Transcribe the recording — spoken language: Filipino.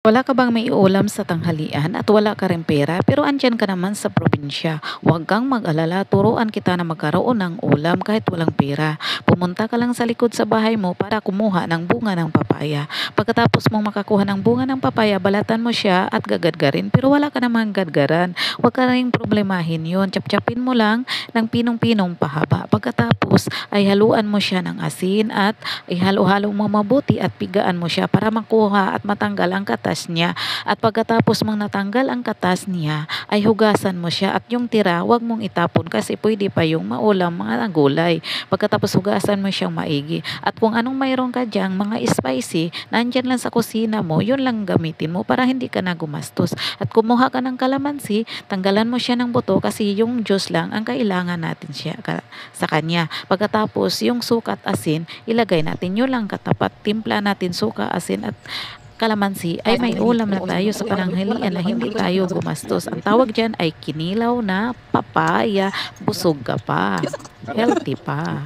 Wala ka bang maiulam sa tanghalian at wala ka ring pera pero andyan ka naman sa probinsya? Huwag kang mag-alala, turuan kita na magkaroon ng ulam kahit walang pera. Pumunta ka lang sa likod sa bahay mo para kumuha ng bunga ng papaya. Pagkatapos mong makakuha ng bunga ng papaya, balatan mo siya at gagadgarin pero wala ka namang gadgaran. Huwag ka ring problemahin yun. Chapchapin mo lang ng pinong-pinong pahaba. Pagkatapos ay haluan mo siya ng asin at ihalo-halo mo mabuti at pigaan mo siya para makuha at matanggal ang katas niya. At pagkatapos mong natanggal ang katas niya, ay hugasan mo siya at yung tira, wag mong itapon kasi pwede pa yung maulam mga gulay. Pagkatapos hugasan mo siyang maigi. At kung anong mayroon ka diyang mga spicy, nandyan lang sa kusina mo, yun lang gamitin mo para hindi ka na gumastos. At kumuha ka ng kalamansi, tanggalan mo siya ng buto kasi yung juice lang ang kailangan natin siya sa kanya. Pagkatapos yung suka at asin, ilagay natin yun lang katapat. Timpla natin suka, asin at kalamansi ay may ulam na tayo sa pananghalian na hindi tayo gumastos. Ang tawag dyan ay kinilaw na papaya. Busog ka pa. Healthy pa.